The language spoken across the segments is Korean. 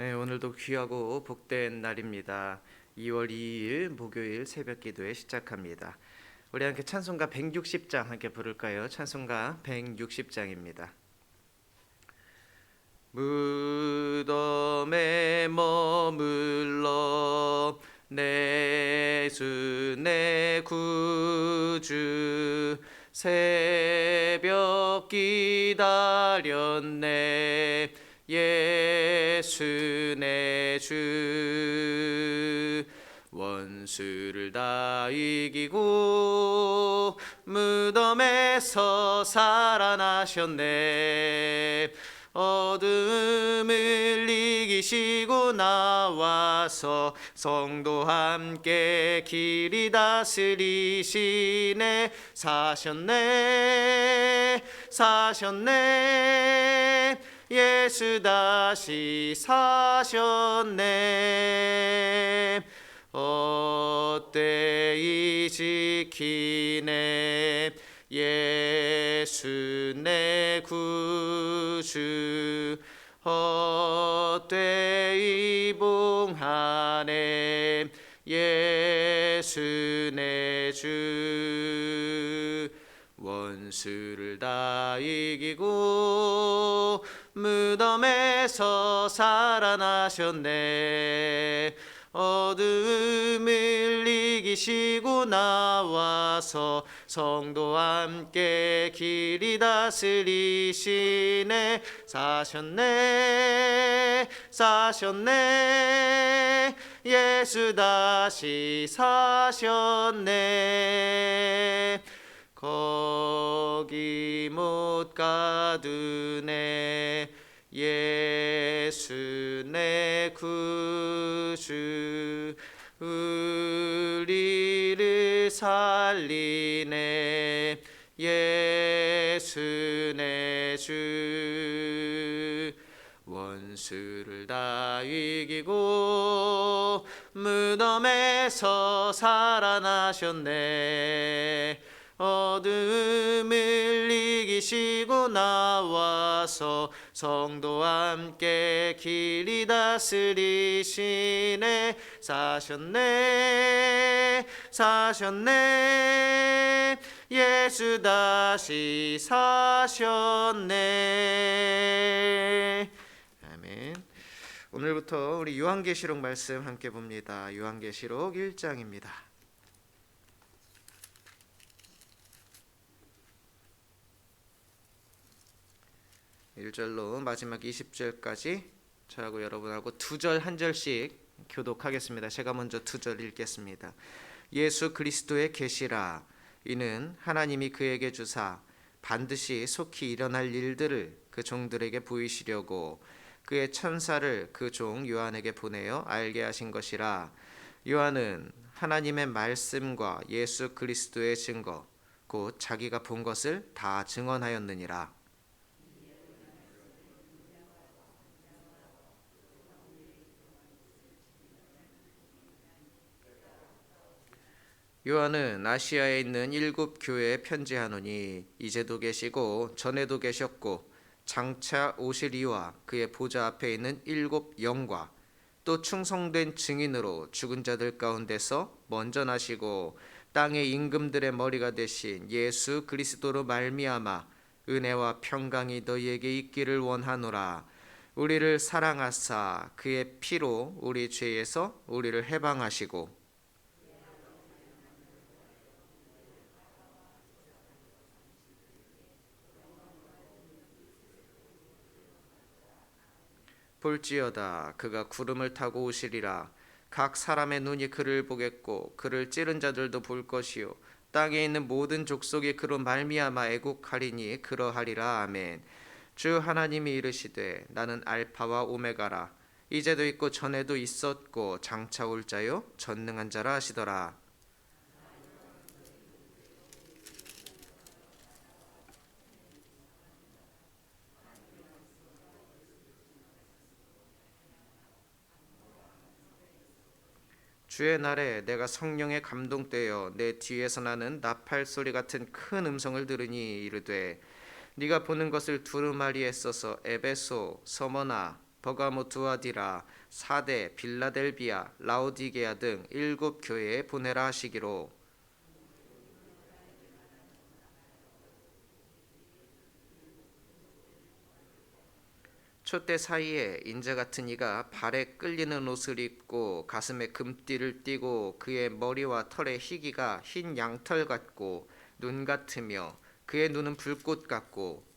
네, 오늘도 귀하고 복된 날입니다. 2월 2일 목요일 새벽 기도회 시작합니다. 우리 함께 찬송가 160장 함께 부를까요? 찬송가 160장입니다. 무덤에 머물러 내 주 내 구주 새벽 기다렸네. 예수 내 주 원수를 다 이기고 무덤에서 살아나셨네. 어둠을 이기시고 나와서 성도 함께 길이 다스리시네. 사셨네 예수 다시 사셨네. 헛되이 지키네. 예수 내 구주 헛되이 봉하네. 예수 내 주 원수를 다 이기고 무덤에서 살아나셨네. 어둠을 이기시고 나와서 성도와 함께 길이 다스리시네. 사셨네 예수 다시 사셨네. 거기 못 가두네. 예수 내 구주 우리를 살리네. 예수 내 주 원수를 다 이기고 무덤에서 살아나셨네. 어둠을 이기시고 나와서 성도와 함께 길이 다스리시네. 사셨네 예수 다시 사셨네. 아멘. 오늘부터 우리 요한계시록 말씀 함께 봅니다. 요한계시록 1장입니다. 1절로 마지막 20절까지 저하고 여러분하고 두 절 한 절씩 교독하겠습니다. 제가 먼저 두 절 읽겠습니다. 예수 그리스도의 계시라. 이는 하나님이 그에게 주사 반드시 속히 일어날 일들을 그 종들에게 보이시려고 그의 천사를 그 종 요한에게 보내어 알게 하신 것이라. 요한은 하나님의 말씀과 예수 그리스도의 증거 곧 자기가 본 것을 다 증언하였느니라. 요한은 아시아에 있는 7 교회에 편지하노니 이제도 계시고 전에도 계셨고 장차 오시리와 그의 보좌 앞에 있는 7 영과 또 충성된 증인으로 죽은 자들 가운데서 먼저 나시고 땅의 임금들의 머리가 되신 예수 그리스도로 말미암아 은혜와 평강이 너희에게 있기를 원하노라. 우리를 사랑하사 그의 피로 우리 죄에서 우리를 해방하시고 볼지어다 그가 구름을 타고 오시리라. 각 사람의 눈이 그를 보겠고 그를 찌른 자들도 볼 것이요 땅에 있는 모든 족속이 그로 말미암아 애국하리니 그러하리라. 아멘. 주 하나님이 이르시되 나는 알파와 오메가라. 이제도 있고 전에도 있었고 장차 올 자요 전능한 자라 하시더라. 주의 날에 내가 성령에 감동되어 내 뒤에서 나는 나팔 소리 같은 큰 음성을 들으니 이르되 네가 보는 것을 두루마리에 써서 에베소, 서머나, 버가모, 두아디라, 사데, 빌라델비아, 라오디게아 등 7교회에 보내라 하시기로. 촛대 사이에 인자 같은 이가 발에 끌리는 옷을 입고 가슴에 금띠를 띠고 그의 머리와 털의 희기가 흰 양털 같고 눈 같으며 그의 눈은 불꽃 같고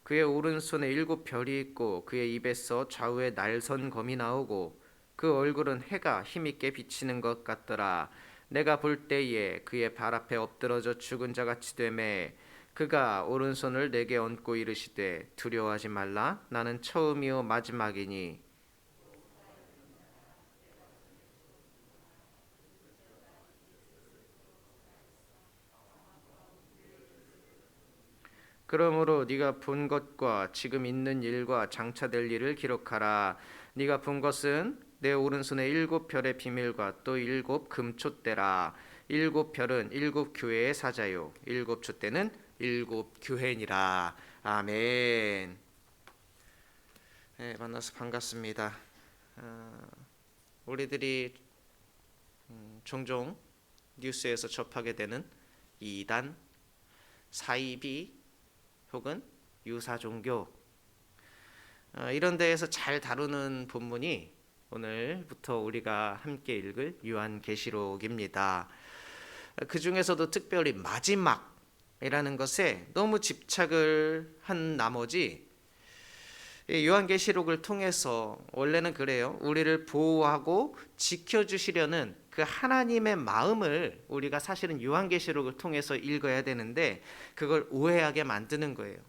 그의 오른손에 7별이 있고 그의 입에서 좌우에 날선 검이 나오고 그 얼굴은 해가 힘있게 비치는 것 같더라. 내가 볼 때에 그의 발 앞에 엎드러져 죽은 자 같이 되매 그가 오른손을 내게 얹고 이르시되 두려워하지 말라. 나는 처음이요 마지막이니 그러므로 네가 본 것과 지금 있는 일과 장차 될 일을 기록하라. 네가 본 것은 내 오른손에 7별의 비밀과 또 7금촛대라. 7별은 7교회의 사자요 7촛대는 7교회니라. 아멘. 네, 만나서 반갑습니다. 우리들이 종종 뉴스에서 접하게 되는 이단, 사이비 혹은 유사 종교 이런 데에서 잘 다루는 본문이 오늘부터 우리가 함께 읽을 요한계시록입니다. 그 중에서도 특별히 마지막이라는 것에 너무 집착을 한 나머지 요한계시록을 통해서 원래는 그래요. 우리를 보호하고 지켜주시려는 그 하나님의 마음을 우리가 사실은 요한계시록을 통해서 읽어야 되는데 그걸 오해하게 만드는 거예요.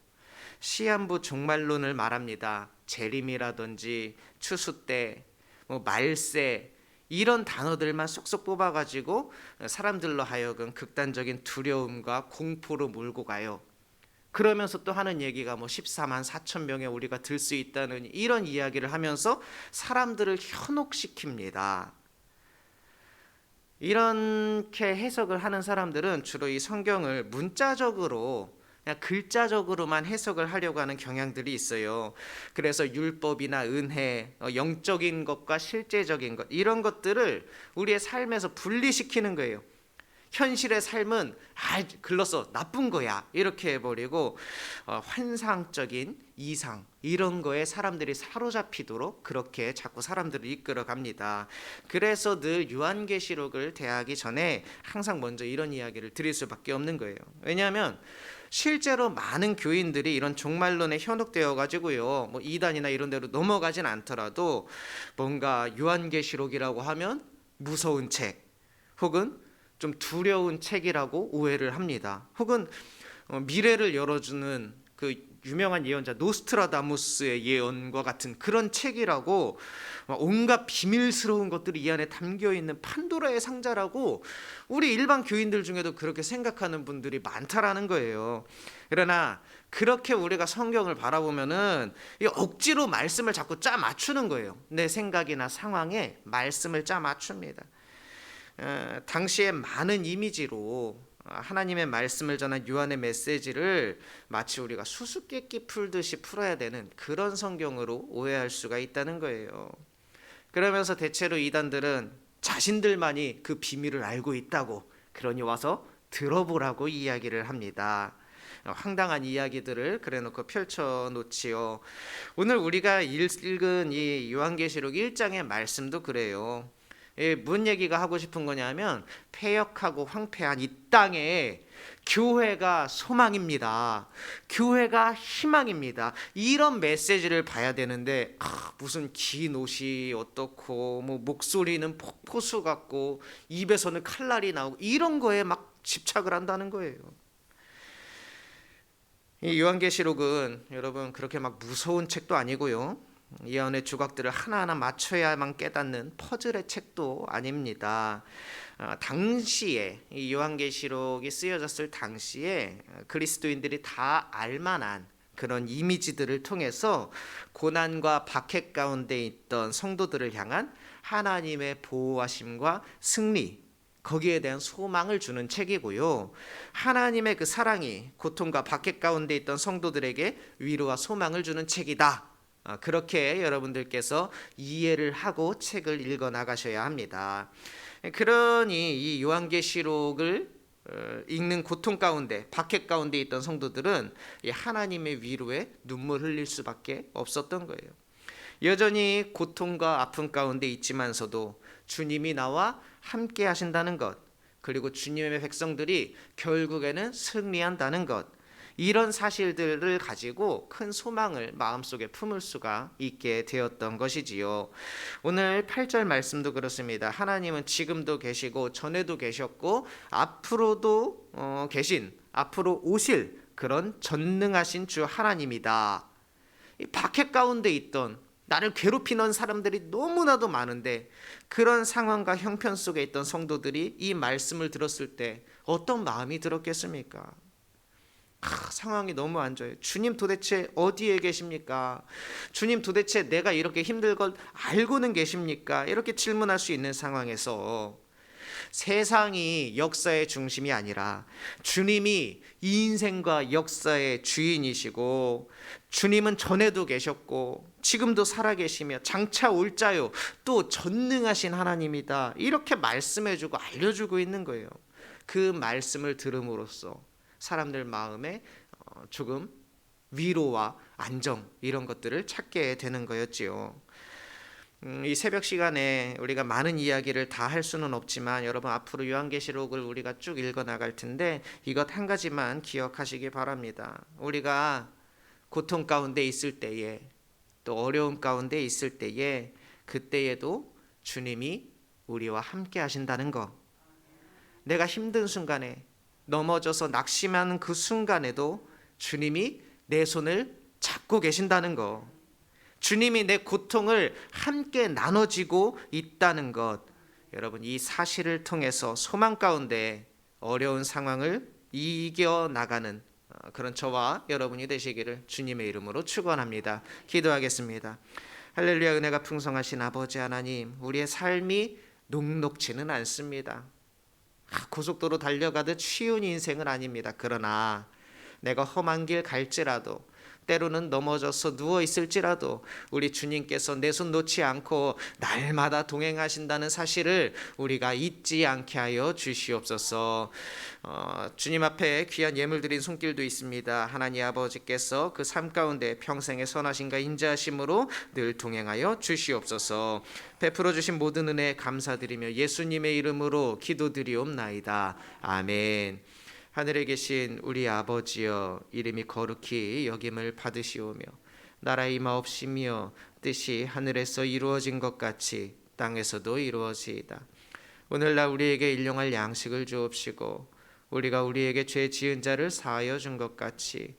시한부 종말론을 말합니다. 재림이라든지 추수 때, 말세 이런 단어들만 쏙쏙 뽑아가지고 사람들로 하여금 극단적인 두려움과 공포로 몰고 가요. 그러면서 또 하는 얘기가 14만 4천 명에 우리가 들 수 있다는 이런 이야기를 하면서 사람들을 현혹시킵니다. 이렇게 해석을 하는 사람들은 주로 이 성경을 문자적으로 그냥 글자적으로만 해석을 하려고 하는 경향들이 있어요. 그래서 율법이나 은혜, 영적인 것과 실제적인 것 이런 것들을 우리의 삶에서 분리시키는 거예요. 현실의 삶은 글렀어 나쁜 거야 이렇게 해버리고 환상적인 이상 이런 거에 사람들이 사로잡히도록 그렇게 자꾸 사람들을 이끌어갑니다. 그래서 늘 요한계시록을 대하기 전에 항상 먼저 이런 이야기를 드릴 수밖에 없는 거예요. 왜냐하면 실제로 많은 교인들이 이런 종말론에 현혹되어 가지고요 이단이나 이런 데로 넘어가진 않더라도 뭔가 요한계시록이라고 하면 무서운 책 혹은 좀 두려운 책이라고 오해를 합니다. 혹은 미래를 열어주는 그 유명한 예언자 노스트라다무스의 예언과 같은 그런 책이라고 온갖 비밀스러운 것들이 이 안에 담겨있는 판도라의 상자라고 우리 일반 교인들 중에도 그렇게 생각하는 분들이 많다라는 거예요. 그러나 그렇게 우리가 성경을 바라보면은 억지로 말씀을 자꾸 짜 맞추는 거예요. 내 생각이나 상황에 말씀을 짜 맞춥니다. 당시에 많은 이미지로 하나님의 말씀을 전한 요한의 메시지를 마치 우리가 수수께끼 풀듯이 풀어야 되는 그런 성경으로 오해할 수가 있다는 거예요. 그러면서 대체로 이단들은 자신들만이 그 비밀을 알고 있다고 그러니 와서 들어보라고 이야기를 합니다. 황당한 이야기들을 그래놓고 펼쳐놓지요. 오늘 우리가 읽은 이 요한계시록 1장의 말씀도 그래요. 무슨 얘기가 하고 싶은 거냐면 폐역하고 황폐한 이 땅에 교회가 소망입니다. 교회가 희망입니다. 이런 메시지를 봐야 되는데 무슨 긴 옷이 어떻고 목소리는 폭포수 같고 입에서는 칼날이 나오고 이런 거에 막 집착을 한다는 거예요. 이 요한계시록은 여러분 그렇게 막 무서운 책도 아니고요. 예언의 조각들을 하나하나 맞춰야만 깨닫는 퍼즐의 책도 아닙니다. 당시에 이 요한계시록이 쓰여졌을 당시에 그리스도인들이 다 알만한 그런 이미지들을 통해서 고난과 박해 가운데 있던 성도들을 향한 하나님의 보호하심과 승리 거기에 대한 소망을 주는 책이고요. 하나님의 그 사랑이 고통과 박해 가운데 있던 성도들에게 위로와 소망을 주는 책이다. 그렇게 여러분들께서 이해를 하고 책을 읽어 나가셔야 합니다. 그러니 이 요한계시록을 읽는 고통 가운데, 박해 가운데 있던 성도들은 이 하나님의 위로에 눈물 흘릴 수밖에 없었던 거예요. 여전히 고통과 아픔 가운데 있지만서도 주님이 나와 함께 하신다는 것, 그리고 주님의 백성들이 결국에는 승리한다는 것, 이런 사실들을 가지고 큰 소망을 마음속에 품을 수가 있게 되었던 것이지요. 오늘 8절 말씀도 그렇습니다. 하나님은 지금도 계시고 전에도 계셨고 앞으로도 계신, 앞으로 오실 그런 전능하신 주 하나님이다. 이 박해 가운데 있던 나를 괴롭히는 사람들이 너무나도 많은데, 그런 상황과 형편 속에 있던 성도들이 이 말씀을 들었을 때 어떤 마음이 들었겠습니까? 상황이 너무 안 좋아요. 주님 도대체 어디에 계십니까? 주님 도대체 내가 이렇게 힘들 걸 알고는 계십니까? 이렇게 질문할 수 있는 상황에서 세상이 역사의 중심이 아니라 주님이 이 인생과 역사의 주인이시고, 주님은 전에도 계셨고 지금도 살아계시며 장차 올 자요 또 전능하신 하나님이다, 이렇게 말씀해주고 알려주고 있는 거예요. 그 말씀을 들음으로써 사람들 마음에 조금 위로와 안정, 이런 것들을 찾게 되는 거였지요. 이 새벽 시간에 우리가 많은 이야기를 다 할 수는 없지만, 여러분 앞으로 요한계시록을 우리가 쭉 읽어 나갈 텐데 이것 한 가지만 기억하시기 바랍니다. 우리가 고통 가운데 있을 때에, 또 어려움 가운데 있을 때에, 그때에도 주님이 우리와 함께 하신다는 것. 내가 힘든 순간에, 넘어져서 낙심하는 그 순간에도 주님이 내 손을 잡고 계신다는 것, 주님이 내 고통을 함께 나눠지고 있다는 것, 여러분 이 사실을 통해서 소망 가운데 어려운 상황을 이겨나가는 그런 저와 여러분이 되시기를 주님의 이름으로 축원합니다. 기도하겠습니다. 할렐루야. 은혜가 풍성하신 아버지 하나님, 우리의 삶이 녹록지는 않습니다. 고속도로 달려가듯 쉬운 인생은 아닙니다. 그러나 내가 험한 길 갈지라도, 때로는 넘어져서 누워 있을지라도 우리 주님께서 내 손 놓지 않고 날마다 동행하신다는 사실을 우리가 잊지 않게 하여 주시옵소서. 주님 앞에 귀한 예물 드린 손길도 있습니다. 하나님 아버지께서 그 삶 가운데 평생의 선하심과 인자하심으로 늘 동행하여 주시옵소서. 베풀어 주신 모든 은혜에 감사드리며 예수님의 이름으로 기도드리옵나이다. 아멘. 하늘에 계신 우리 아버지여, 이름이 거룩히 여김을 받으시오며 나라 임하옵시며 뜻이 하늘에서 이루어진 것 같이 땅에서도 이루어지이다. 오늘날 우리에게 일용할 양식을 주옵시고, 우리가 우리에게 죄 지은 자를 사하여 준 것 같이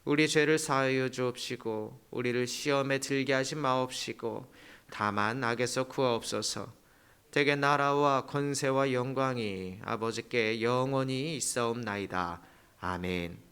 우리 죄를 사하여 주옵시고, 우리를 시험에 들게 하지 마옵시고 다만 악에서 구하옵소서. 대개 나라와 권세와 영광이 아버지께 영원히 있사옵나이다. 아멘.